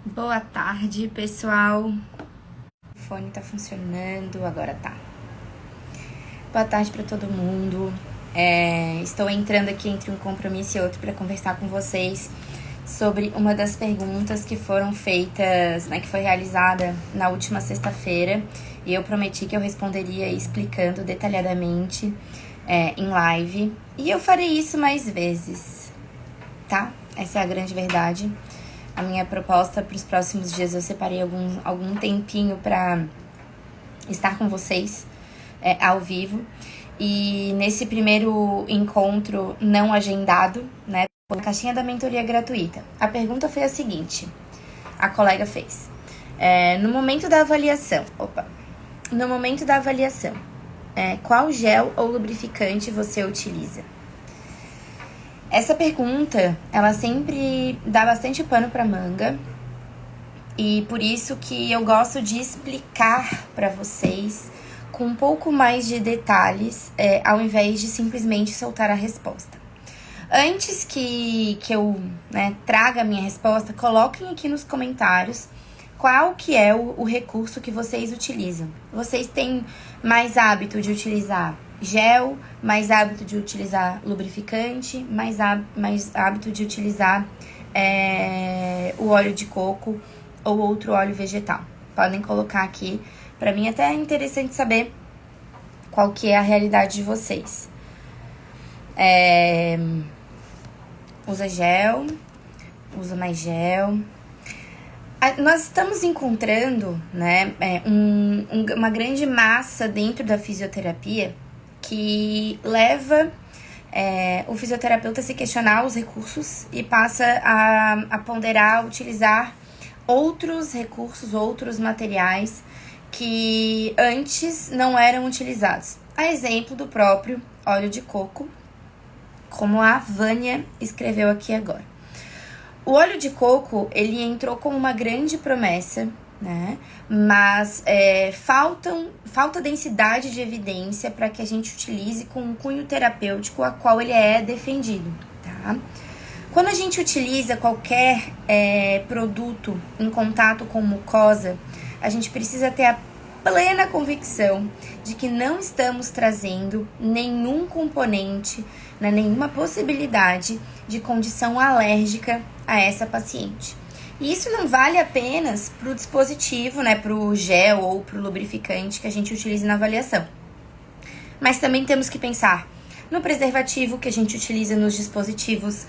Boa tarde, pessoal. O fone tá funcionando, agora tá. Boa tarde para todo mundo. Estou entrando aqui entre um compromisso e outro para conversar com vocês sobre uma das perguntas que foram feitas, que foi realizada na última sexta-feira. E eu prometi que eu responderia explicando detalhadamente em live. E eu farei isso mais vezes, tá? Essa é a grande verdade. A minha proposta para os próximos dias, eu separei algum tempinho para estar com vocês ao vivo. E nesse primeiro encontro não agendado, na caixinha da mentoria gratuita, a pergunta foi a seguinte, a colega fez. No momento da avaliação, qual gel ou lubrificante você utiliza? Essa pergunta, ela sempre dá bastante pano pra manga e por isso que eu gosto de explicar pra vocês com um pouco mais de detalhes, ao invés de simplesmente soltar a resposta. Antes que eu traga a minha resposta, coloquem aqui nos comentários qual que é o recurso que vocês utilizam. Vocês têm mais hábito de utilizar gel, mais hábito de utilizar lubrificante, mais hábito de utilizar o óleo de coco ou outro óleo vegetal. Podem colocar aqui. Para mim até é interessante saber qual que é a realidade de vocês. Usa gel, usa mais gel. Nós estamos encontrando uma grande massa dentro da fisioterapia que leva o fisioterapeuta a se questionar os recursos e passa a ponderar, utilizar outros recursos, outros materiais que antes não eram utilizados. A exemplo do próprio óleo de coco, como a Vânia escreveu aqui agora. O óleo de coco, ele entrou como uma grande promessa, mas falta densidade de evidência para que a gente utilize com um cunho terapêutico a qual ele é defendido, tá? Quando a gente utiliza qualquer produto em contato com mucosa, a gente precisa ter a plena convicção de que não estamos trazendo nenhum componente, nenhuma possibilidade de condição alérgica a essa paciente. E isso não vale apenas para o dispositivo, para o gel ou para o lubrificante que a gente utiliza na avaliação. Mas também temos que pensar no preservativo que a gente utiliza nos dispositivos,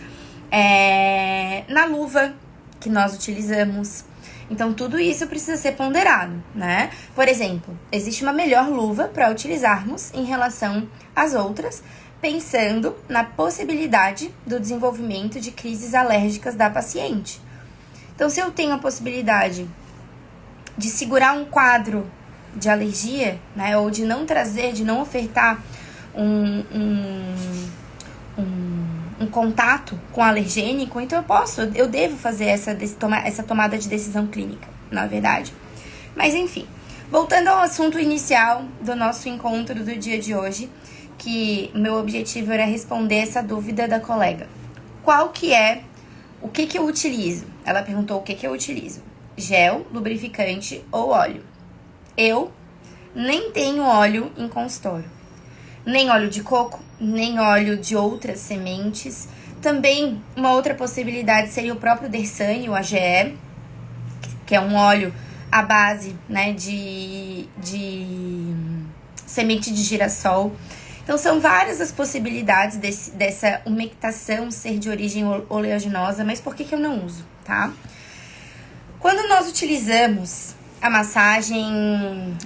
na luva que nós utilizamos. Então, tudo isso precisa ser ponderado, Por exemplo, existe uma melhor luva para utilizarmos em relação às outras, pensando na possibilidade do desenvolvimento de crises alérgicas da paciente. Então, se eu tenho a possibilidade de segurar um quadro de alergia, ou de não trazer, de não ofertar um contato com alergênico, então eu devo fazer essa tomada de decisão clínica, na verdade. Mas enfim, voltando ao assunto inicial do nosso encontro do dia de hoje, que meu objetivo era responder essa dúvida da colega. O que eu utilizo? Ela perguntou o que eu utilizo. Gel, lubrificante ou óleo? Eu nem tenho óleo em consultório. Nem óleo de coco, nem óleo de outras sementes. Também uma outra possibilidade seria o próprio Dersane, o AGE, que é um óleo à base de semente de girassol. Então, são várias as possibilidades dessa umectação ser de origem oleaginosa, mas por que eu não uso, tá? Quando nós utilizamos a massagem,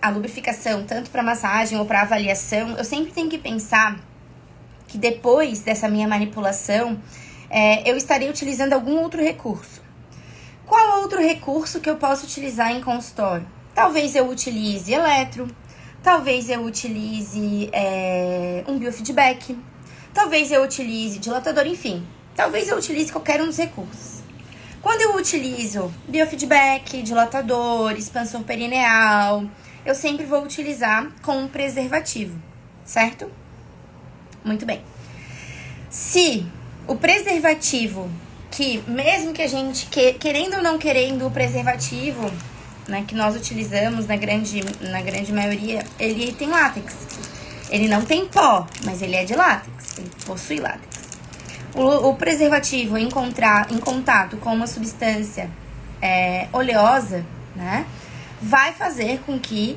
a lubrificação, tanto para massagem ou para avaliação, eu sempre tenho que pensar que depois dessa minha manipulação, eu estaria utilizando algum outro recurso. Qual outro recurso que eu posso utilizar em consultório? Talvez eu utilize eletro, talvez eu utilize um biofeedback, talvez eu utilize dilatador, enfim. Talvez eu utilize qualquer um dos recursos. Quando eu utilizo biofeedback, dilatador, expansor perineal, eu sempre vou utilizar com um preservativo, certo? Muito bem. Se o preservativo que mesmo que a gente, querendo ou não querendo, o preservativo, né, que nós utilizamos na grande maioria, ele tem látex. Ele não tem pó, mas ele é de látex, ele possui látex. O preservativo em contato com uma substância oleosa, né, vai fazer com que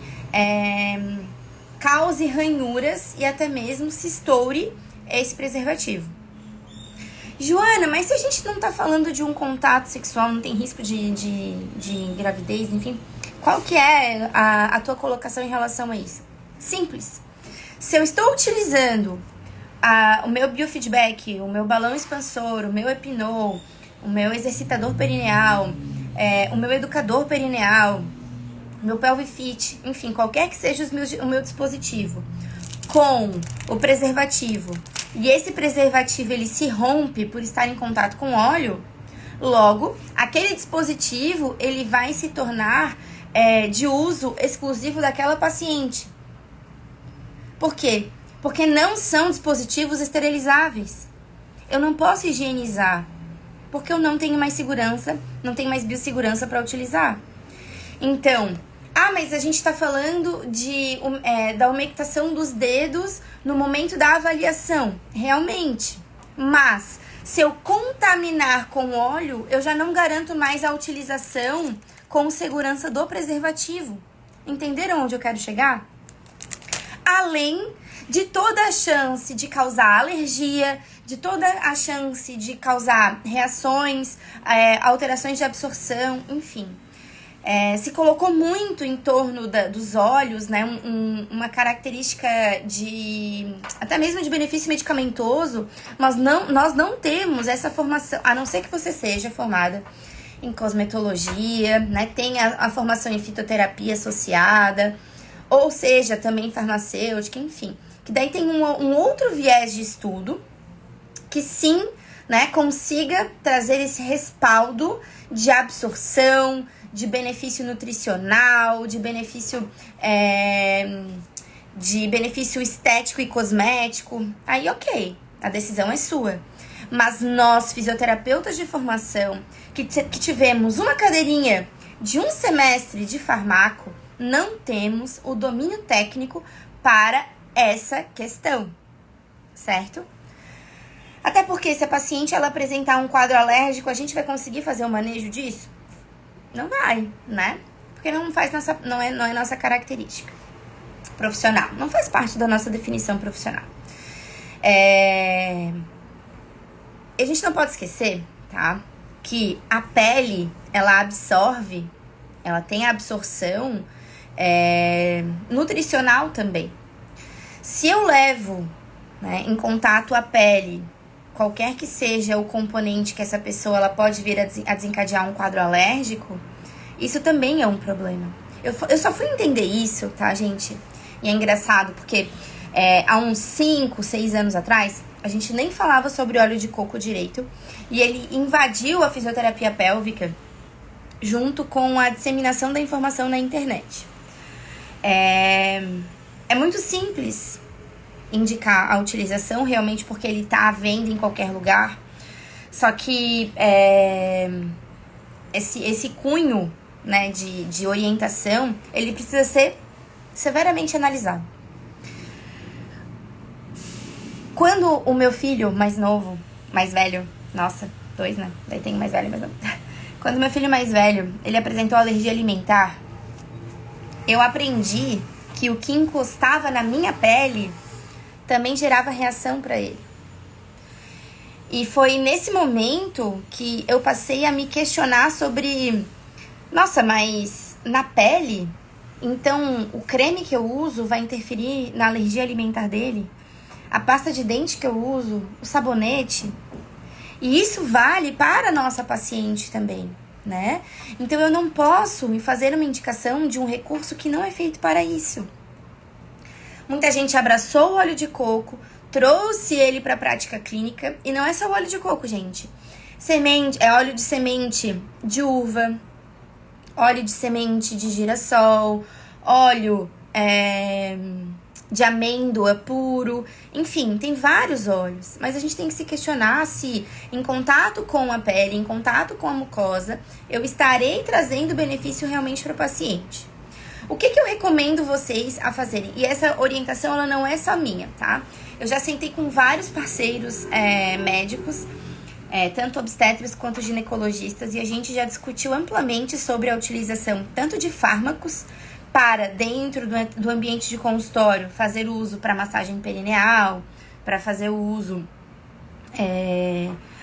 cause ranhuras e até mesmo se estoure esse preservativo. Joana, mas se a gente não tá falando de um contato sexual, não tem risco de gravidez, enfim, qual que é a tua colocação em relação a isso? Simples. Se eu estou utilizando o meu biofeedback, o meu balão expansor, o meu Epinol, o meu exercitador perineal, o meu educador perineal, o meu Pelvifit, enfim, qualquer que seja o meu dispositivo, com o preservativo, e esse preservativo ele se rompe por estar em contato com óleo, logo, aquele dispositivo ele vai se tornar de uso exclusivo daquela paciente. Por quê? Porque não são dispositivos esterilizáveis. Eu não posso higienizar, porque eu não tenho mais segurança, não tenho mais biossegurança para utilizar. Então, mas a gente está falando da umectação dos dedos no momento da avaliação. Realmente. Mas, se eu contaminar com óleo, eu já não garanto mais a utilização com segurança do preservativo. Entenderam onde eu quero chegar? Além de toda a chance de causar alergia, de toda a chance de causar reações, alterações de absorção, enfim. Se colocou muito em torno dos olhos, né, uma característica até mesmo de benefício medicamentoso, mas nós não temos essa formação, a não ser que você seja formada em cosmetologia, né, tenha a formação em fitoterapia associada, ou seja, também farmacêutica, enfim. Que daí tem um outro viés de estudo que sim, né, consiga trazer esse respaldo de absorção, de benefício nutricional, de benefício estético e cosmético. Aí, ok, a decisão é sua. Mas nós, fisioterapeutas de formação, que tivemos uma cadeirinha de um semestre de farmaco, não temos o domínio técnico para essa questão, certo? Até porque se a paciente ela apresentar um quadro alérgico, a gente vai conseguir fazer o manejo disso? Não vai, né? Porque não é nossa característica profissional, não faz parte da nossa definição profissional. A gente não pode esquecer, tá? Que a pele, ela absorve, ela tem a absorção nutricional também. Se eu levo, né, em contato a pele, qualquer que seja o componente que essa pessoa ela pode vir a desencadear um quadro alérgico, isso também é um problema. Eu só fui entender isso, tá, gente? E é engraçado, porque há uns 5, 6 anos atrás, a gente nem falava sobre óleo de coco direito, e ele invadiu a fisioterapia pélvica junto com a disseminação da informação na internet. É muito simples indicar a utilização, realmente, porque ele está à venda em qualquer lugar. Só que esse cunho, né, de orientação, ele precisa ser severamente analisado. Quando o meu filho mais velho, nossa, 2, né? Daí tem mais velho, mas não. Quando meu filho mais velho, ele apresentou alergia alimentar, eu aprendi que o que encostava na minha pele também gerava reação para ele. E foi nesse momento que eu passei a me questionar sobre, nossa, mas na pele, então o creme que eu uso vai interferir na alergia alimentar dele? A pasta de dente que eu uso, o sabonete? E isso vale para a nossa paciente também, né? Então eu não posso me fazer uma indicação de um recurso que não é feito para isso. Muita gente abraçou o óleo de coco, trouxe ele para a prática clínica, e não é só o óleo de coco, gente. Óleo de semente de uva, óleo de semente de girassol, óleo de amêndoa puro, enfim, tem vários óleos. Mas a gente tem que se questionar se em contato com a pele, em contato com a mucosa, eu estarei trazendo benefício realmente para o paciente. O que eu recomendo vocês a fazerem? E essa orientação, ela não é só minha, tá? Eu já sentei com vários parceiros médicos, tanto obstetras quanto ginecologistas, e a gente já discutiu amplamente sobre a utilização tanto de fármacos para dentro do ambiente de consultório, fazer uso para massagem perineal, para fazer o uso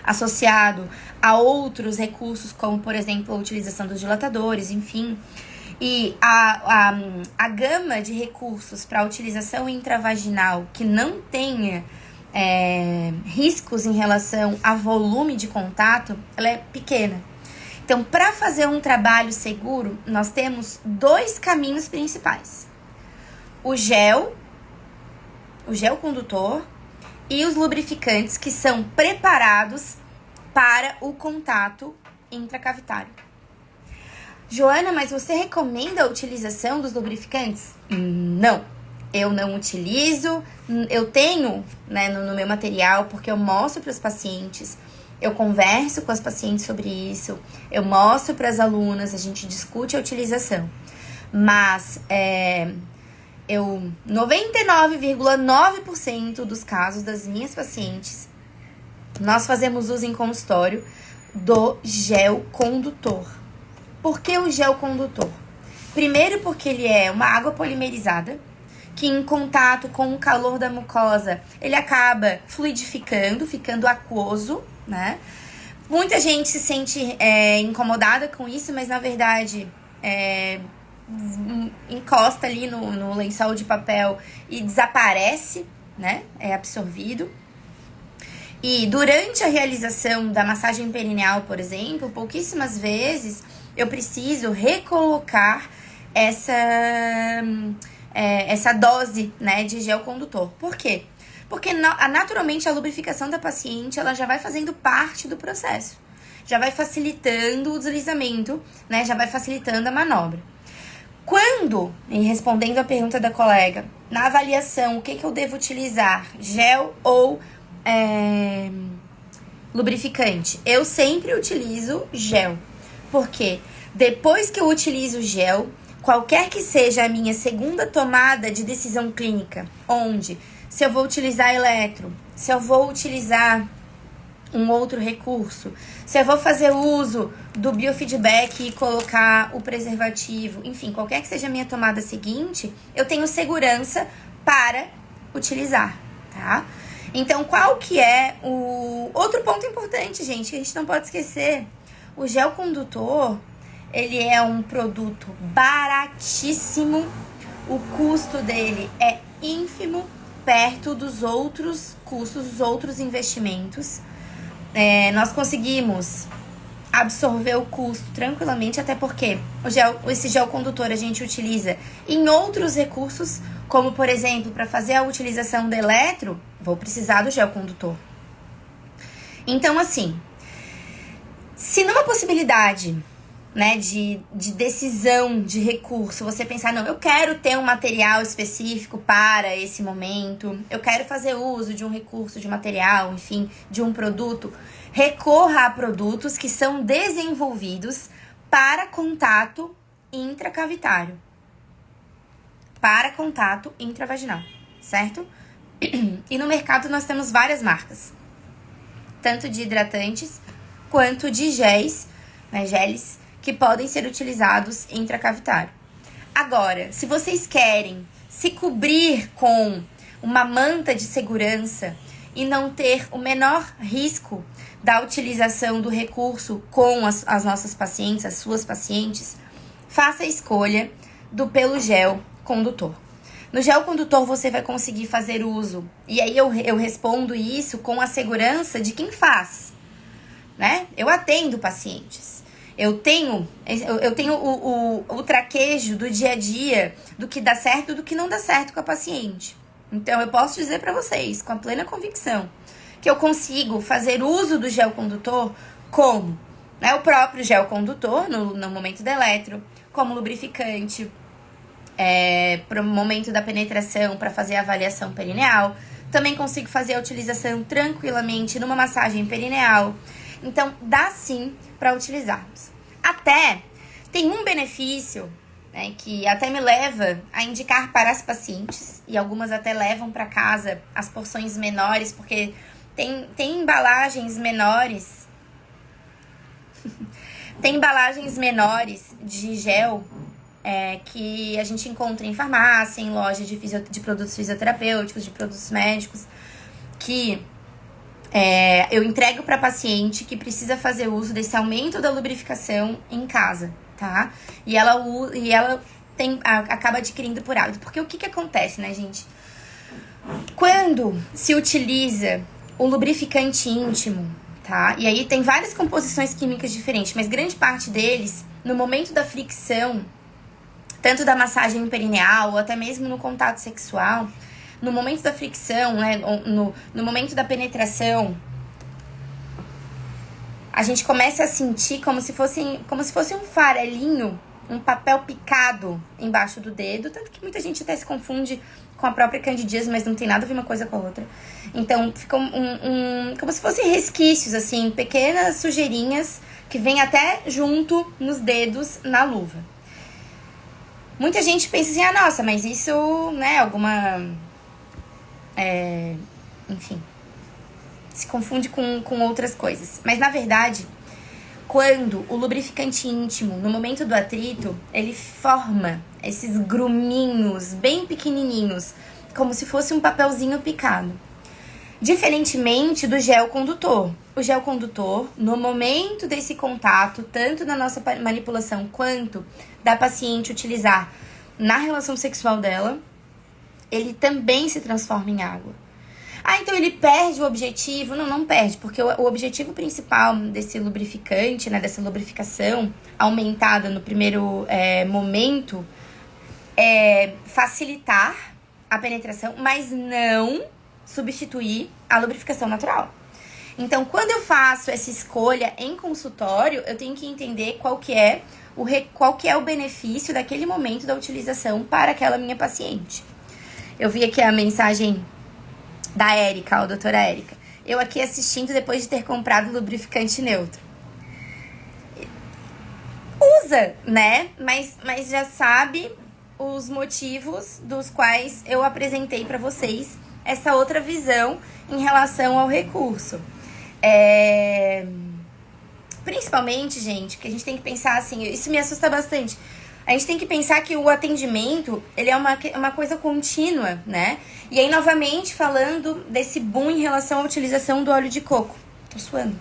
associado a outros recursos, como, por exemplo, a utilização dos dilatadores, enfim. E a gama de recursos para utilização intravaginal que não tenha riscos em relação a volume de contato, ela é pequena. Então, para fazer um trabalho seguro, nós temos 2 caminhos principais. O gel condutor e os lubrificantes que são preparados para o contato intracavitário. Joana, mas você recomenda a utilização dos lubrificantes? Não, eu não utilizo. Eu tenho, no meu material, porque eu mostro para os pacientes. Eu converso com as pacientes sobre isso, eu mostro para as alunas, a gente discute a utilização. Mas 99,9% dos casos das minhas pacientes, nós fazemos uso em consultório do gel condutor. Por que o gel condutor? Primeiro porque ele é uma água polimerizada, que em contato com o calor da mucosa, ele acaba fluidificando, ficando aquoso, né? Muita gente se sente incomodada com isso, mas na verdade encosta ali no lençol de papel e desaparece, né? É absorvido. E durante a realização da massagem perineal, por exemplo, pouquíssimas vezes eu preciso recolocar essa dose, né, de gel condutor. Por quê? Porque naturalmente a lubrificação da paciente, ela já vai fazendo parte do processo. Já vai facilitando o deslizamento, né? Já vai facilitando a manobra. Quando, e respondendo a pergunta da colega, na avaliação, o que eu devo utilizar? Gel ou lubrificante? Eu sempre utilizo gel. Porque depois que eu utilizo gel, qualquer que seja a minha segunda tomada de decisão clínica, onde se eu vou utilizar eletro, se eu vou utilizar um outro recurso, se eu vou fazer uso do biofeedback e colocar o preservativo, enfim, qualquer que seja a minha tomada seguinte, eu tenho segurança para utilizar, tá? Então, qual que é o outro ponto importante, gente, que a gente não pode esquecer? O gel condutor, ele é um produto baratíssimo, o custo dele é ínfimo, perto dos outros custos, dos outros investimentos. Nós conseguimos absorver o custo tranquilamente, até porque esse gel condutor a gente utiliza em outros recursos, como por exemplo, para fazer a utilização do eletro, vou precisar do gel condutor. Então, assim, se numa possibilidade, né, de decisão de recurso, você pensar, não, eu quero ter um material específico para esse momento, eu quero fazer uso de um recurso, de material, enfim, de um produto, recorra a produtos que são desenvolvidos para contato intracavitário, para contato intravaginal, certo? E no mercado nós temos várias marcas, tanto de hidratantes quanto de géis, né, geles, que podem ser utilizados intracavitário. Agora, se vocês querem se cobrir com uma manta de segurança e não ter o menor risco da utilização do recurso com as nossas pacientes, as suas pacientes, faça a escolha do pelo gel condutor. No gel condutor você vai conseguir fazer uso, e aí eu respondo isso com a segurança de quem faz, né? Eu atendo pacientes. Eu tenho o traquejo do dia a dia, do que dá certo e do que não dá certo com a paciente. Então, eu posso dizer para vocês, com a plena convicção, que eu consigo fazer uso do gel condutor como, né, o próprio gel condutor, no momento do eletro, como lubrificante, para o momento da penetração, para fazer a avaliação perineal. Também consigo fazer a utilização tranquilamente numa massagem perineal. Então, dá sim para utilizarmos. Até tem um benefício, né, que até me leva a indicar para as pacientes, e algumas até levam para casa as porções menores, porque tem embalagens menores. Tem embalagens menores de gel que a gente encontra em farmácia, em loja de produtos fisioterapêuticos, de produtos médicos, que eu entrego para paciente que precisa fazer uso desse aumento da lubrificação em casa, tá? E ela acaba adquirindo por hábito. Porque o que acontece, né, gente? Quando se utiliza o lubrificante íntimo, tá? E aí tem várias composições químicas diferentes, mas grande parte deles, no momento da fricção, tanto da massagem perineal ou até mesmo no contato sexual, no momento da fricção, né, no momento da penetração, a gente começa a sentir como se fosse um farelinho, um papel picado embaixo do dedo, tanto que muita gente até se confunde com a própria candidíase, mas não tem nada a ver uma coisa com a outra. Então, fica como se fossem resquícios, assim, pequenas sujeirinhas que vêm até junto nos dedos na luva. Muita gente pensa assim, nossa, mas isso, né, enfim, se confunde com outras coisas. Mas, na verdade, quando o lubrificante íntimo, no momento do atrito, ele forma esses gruminhos bem pequenininhos, como se fosse um papelzinho picado. Diferentemente do gel condutor. O gel condutor, no momento desse contato, tanto na nossa manipulação quanto da paciente utilizar na relação sexual dela, ele também se transforma em água. Então ele perde o objetivo? Não perde, porque o objetivo principal desse lubrificante, né, dessa lubrificação aumentada no primeiro momento é facilitar a penetração, mas não substituir a lubrificação natural. Então, quando eu faço essa escolha em consultório, eu tenho que entender qual que é o benefício daquele momento da utilização para aquela minha paciente. Eu vi aqui a mensagem da Érica, a doutora Érica. Eu aqui assistindo depois de ter comprado lubrificante neutro. Usa, né? Mas já sabe os motivos dos quais eu apresentei para vocês essa outra visão em relação ao recurso. Principalmente, gente, que a gente tem que pensar assim, isso me assusta bastante. A gente tem que pensar que o atendimento, ele é uma coisa contínua, né? E aí, novamente, falando desse boom em relação à utilização do óleo de coco. Tô suando.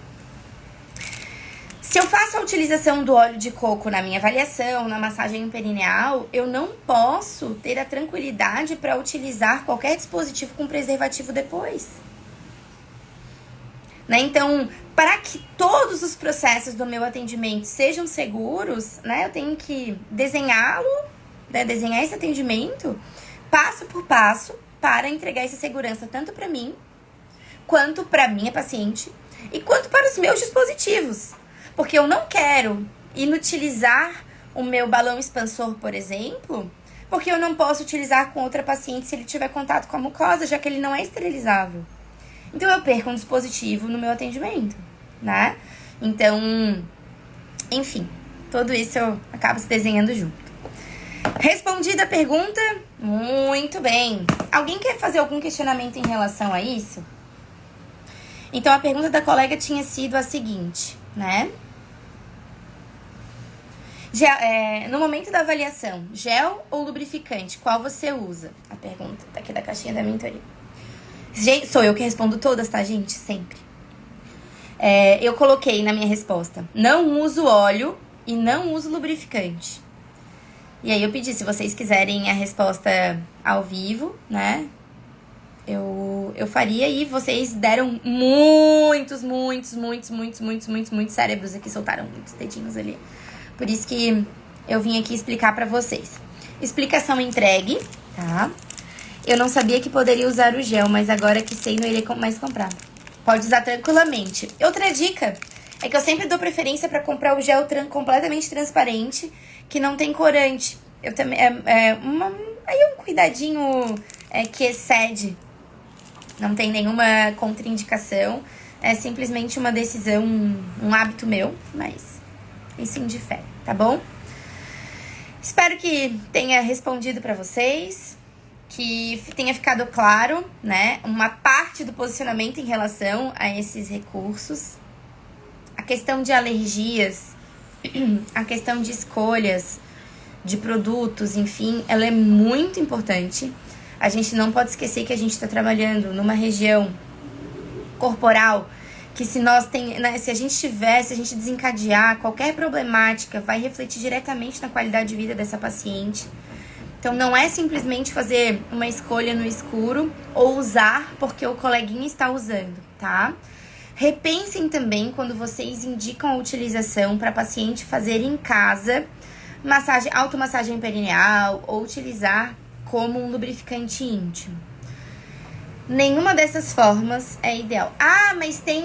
Se eu faço a utilização do óleo de coco na minha avaliação, na massagem perineal, eu não posso ter a tranquilidade para utilizar qualquer dispositivo com preservativo depois. Né? Então, para que todos os processos do meu atendimento sejam seguros, né, eu tenho que desenhá-lo, né, desenhar esse atendimento passo por passo para entregar essa segurança tanto para mim, quanto para minha paciente e quanto para os meus dispositivos. Porque eu não quero inutilizar o meu balão expansor, por exemplo, porque eu não posso utilizar com outra paciente se ele tiver contato com a mucosa, já que ele não é esterilizável. Então, eu perco um dispositivo no meu atendimento, né? Então, enfim, tudo isso eu acabo se desenhando junto. Respondida a pergunta? Muito bem. Alguém quer fazer algum questionamento em relação a isso? Então, a pergunta da colega tinha sido a seguinte, né? No momento da avaliação, gel ou lubrificante, qual você usa? A pergunta tá aqui da caixinha da mentoria. Sou eu que respondo todas, tá, gente? Sempre. Eu coloquei na minha resposta, não uso óleo e não uso lubrificante. E aí eu pedi, se vocês quiserem a resposta ao vivo, né? Eu faria, e vocês deram muitos cérebros aqui, soltaram muitos dedinhos ali. Por isso que eu vim aqui explicar pra vocês. Explicação entregue, tá? Eu não sabia que poderia usar o gel, mas agora que sei, não irei mais comprar. Pode usar tranquilamente. Outra dica é que eu sempre dou preferência pra comprar o gel completamente transparente, que não tem corante. eu também aí um cuidadinho que excede. Não tem nenhuma contraindicação. É simplesmente uma decisão, um hábito meu, mas isso indifere, tá bom? Espero que tenha respondido para vocês, que tenha ficado claro, né, uma parte do posicionamento em relação a esses recursos. A questão de alergias, a questão de escolhas de produtos, enfim, ela é muito importante. A gente não pode esquecer que a gente está trabalhando numa região corporal que se a gente desencadear qualquer problemática, vai refletir diretamente na qualidade de vida dessa paciente. Então não é simplesmente fazer uma escolha no escuro ou usar porque o coleguinha está usando, tá? Repensem também quando vocês indicam a utilização para paciente fazer em casa, automassagem perineal ou utilizar como um lubrificante íntimo. Nenhuma dessas formas é ideal. Mas tem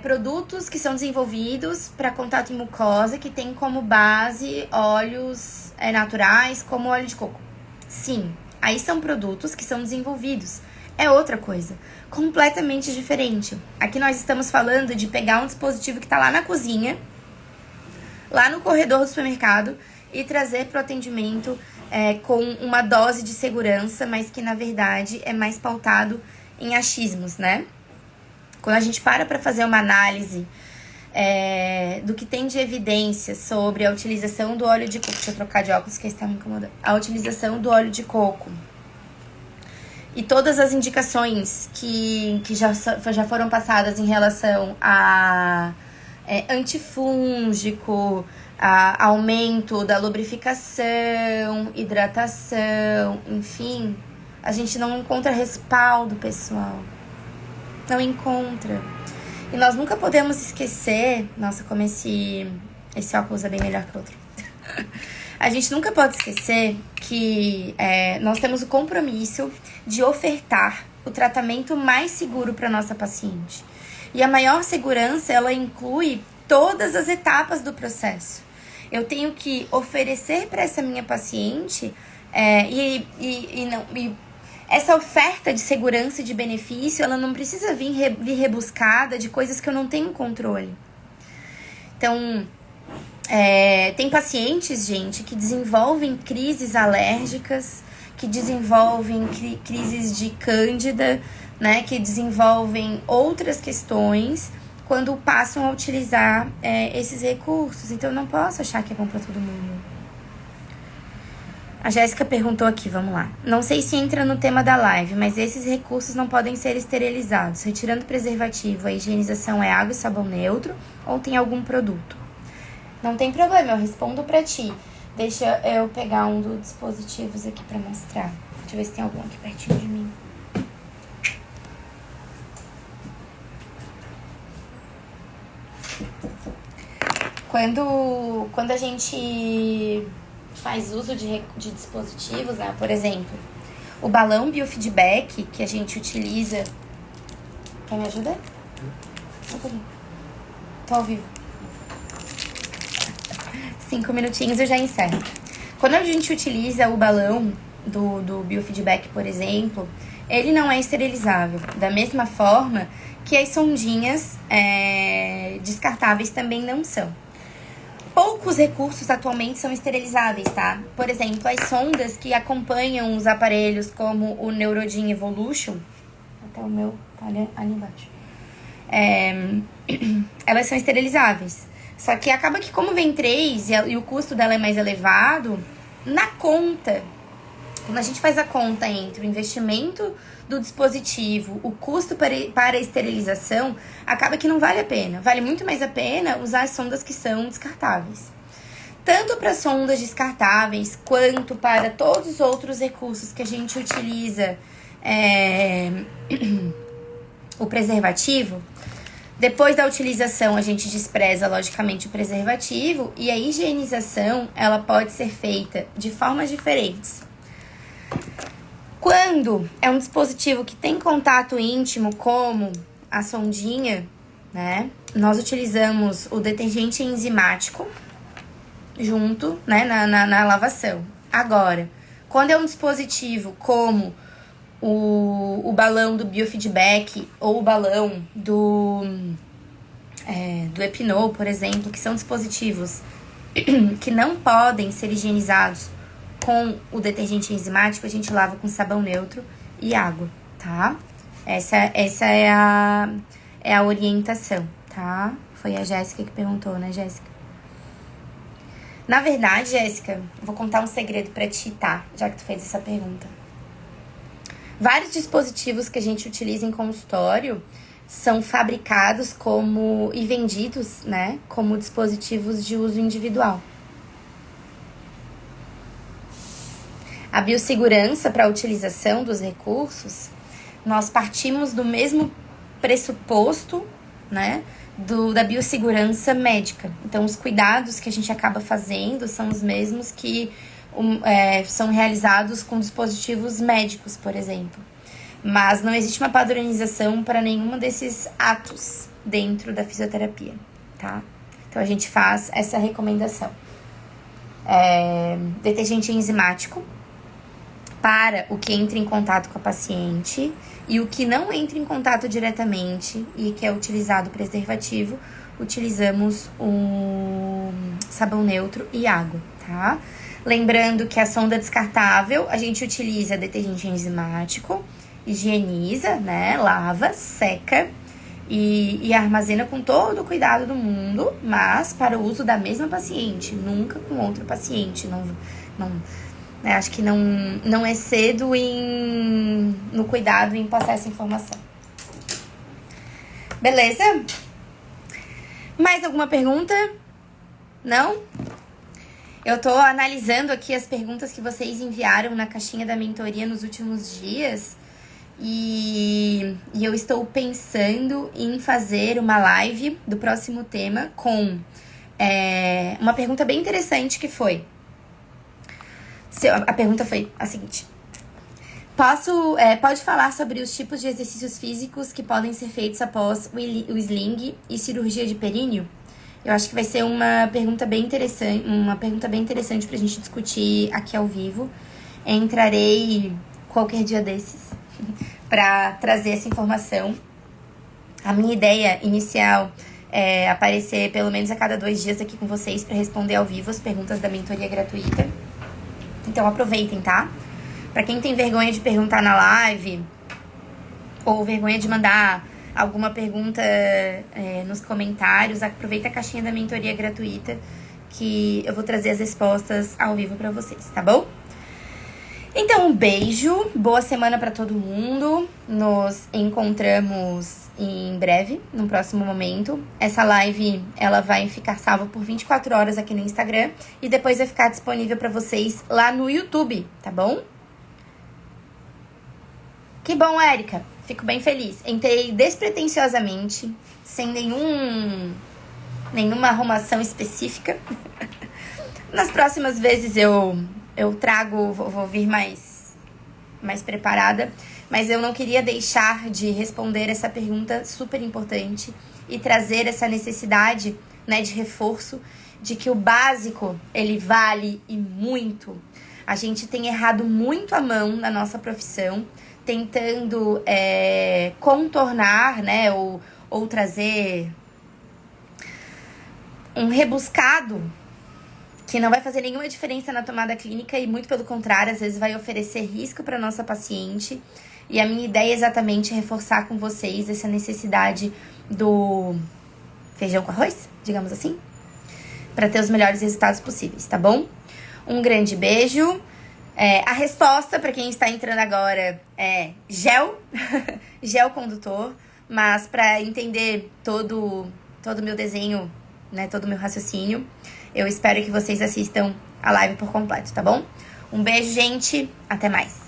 produtos que são desenvolvidos para contato em mucosa que tem como base óleos naturais, como óleo de coco. Sim, aí são produtos que são desenvolvidos. É outra coisa, completamente diferente. Aqui nós estamos falando de pegar um dispositivo que está lá na cozinha, lá no corredor do supermercado, e trazer para o atendimento com uma dose de segurança, mas que na verdade é mais pautado em achismos, né? Quando a gente para fazer uma análise do que tem de evidência sobre a utilização do óleo de coco, deixa eu trocar de óculos que está me incomodando, a utilização do óleo de coco e todas as indicações que já foram passadas em relação a antifúngico, aumento da lubrificação, hidratação, enfim, a gente não encontra respaldo, pessoal. Não encontra. E nós nunca podemos esquecer... Nossa, como esse óculos é bem melhor que o outro. A gente nunca pode esquecer que nós temos o compromisso de ofertar o tratamento mais seguro para nossa paciente. E a maior segurança, ela inclui todas as etapas do processo. Eu tenho que oferecer para essa minha paciente essa oferta de segurança e de benefício, ela não precisa vir rebuscada de coisas que eu não tenho controle. Então, tem pacientes, gente, que desenvolvem crises alérgicas, que desenvolvem crises de cândida, né, que desenvolvem outras questões quando passam a utilizar esses recursos. Então, eu não posso achar que é bom para todo mundo. A Jéssica perguntou aqui, vamos lá. Não sei se entra no tema da live, mas esses recursos não podem ser esterilizados. Retirando o preservativo, a higienização é água e sabão neutro ou tem algum produto? Não tem problema, eu respondo pra ti. Deixa eu pegar um dos dispositivos aqui pra mostrar. Deixa eu ver se tem algum aqui pertinho de mim. Quando a gente faz uso de dispositivos, né? Por exemplo, o balão biofeedback que a gente utiliza... Quer me ajudar? Tô ao vivo. 5 minutinhos eu já encerro. Quando a gente utiliza o balão do biofeedback, por exemplo, ele não é esterilizável. Da mesma forma que as sondinhas descartáveis também não são. Poucos recursos atualmente são esterilizáveis, tá? Por exemplo, as sondas que acompanham os aparelhos, como o Neurodin Evolution, até o meu tá ali embaixo, elas são esterilizáveis. Só que acaba que como vem 3 e o custo dela é mais elevado, na conta, quando a gente faz a conta entre o investimento do dispositivo, o custo para a esterilização, acaba que não vale a pena. Vale muito mais a pena usar as sondas que são descartáveis. Tanto para sondas descartáveis, quanto para todos os outros recursos que a gente utiliza, o preservativo. Depois da utilização, a gente despreza, logicamente, o preservativo, e a higienização, ela pode ser feita de formas diferentes. Quando é um dispositivo que tem contato íntimo, como a sondinha, né, nós utilizamos o detergente enzimático junto, né, na lavação. Agora, quando é um dispositivo como o balão do biofeedback ou o balão do Epinol, por exemplo, que são dispositivos que não podem ser higienizados com o detergente enzimático, a gente lava com sabão neutro e água, tá? Essa é a orientação, tá? Foi a Jéssica que perguntou, né, Jéssica? Na verdade, Jéssica, vou contar um segredo pra ti, tá? Já que tu fez essa pergunta. Vários dispositivos que a gente utiliza em consultório são fabricados e vendidos, né, como dispositivos de uso individual. A biossegurança para a utilização dos recursos, nós partimos do mesmo pressuposto, né, da biossegurança médica. Então, os cuidados que a gente acaba fazendo são os mesmos que são realizados com dispositivos médicos, por exemplo. Mas não existe uma padronização para nenhum desses atos dentro da fisioterapia, tá? Então, a gente faz essa recomendação. Detergente enzimático para o que entra em contato com a paciente e o que não entra em contato diretamente e que é utilizado preservativo, utilizamos o sabão neutro e água, tá? Lembrando que a sonda descartável, a gente utiliza detergente enzimático, higieniza, né, lava, seca e armazena com todo o cuidado do mundo, mas para o uso da mesma paciente, nunca com outro paciente. Acho que não é cedo no cuidado em passar essa informação. Beleza? Mais alguma pergunta? Não? Eu tô analisando aqui as perguntas que vocês enviaram na caixinha da mentoria nos últimos dias. E eu estou pensando em fazer uma live do próximo tema com uma pergunta bem interessante que foi... A pergunta foi a seguinte: pode falar sobre os tipos de exercícios físicos que podem ser feitos após o sling e cirurgia de períneo? Eu acho que vai ser uma pergunta bem interessante pra gente discutir aqui ao vivo. Entrarei qualquer dia desses para trazer essa informação. A minha ideia inicial é aparecer pelo menos a cada 2 dias aqui com vocês para responder ao vivo as perguntas da mentoria gratuita. Então aproveitem, tá? Pra quem tem vergonha de perguntar na live ou vergonha de mandar alguma pergunta nos comentários, aproveita a caixinha da mentoria gratuita que eu vou trazer as respostas ao vivo pra vocês, tá bom? Então, um beijo, boa semana pra todo mundo. Nos encontramos em breve, no próximo momento. Essa live, ela vai ficar salva por 24 horas aqui no Instagram e depois vai ficar disponível pra vocês lá no YouTube, tá bom? Que bom, Érica. Fico bem feliz. Entrei despretensiosamente, sem nenhuma arrumação específica. Nas próximas vezes eu trago, vou vir mais preparada, mas eu não queria deixar de responder essa pergunta super importante e trazer essa necessidade, né, de reforço, de que o básico, ele vale e muito. A gente tem errado muito a mão na nossa profissão, tentando contornar, né, ou trazer um rebuscado que não vai fazer nenhuma diferença na tomada clínica e muito pelo contrário, às vezes vai oferecer risco para nossa paciente. E a minha ideia é exatamente reforçar com vocês essa necessidade do feijão com arroz, digamos assim, para ter os melhores resultados possíveis, tá bom? Um grande beijo. A resposta para quem está entrando agora é gel, gel condutor, mas para entender todo o meu desenho, né, todo o meu raciocínio, eu espero que vocês assistam a live por completo, tá bom? Um beijo, gente. Até mais.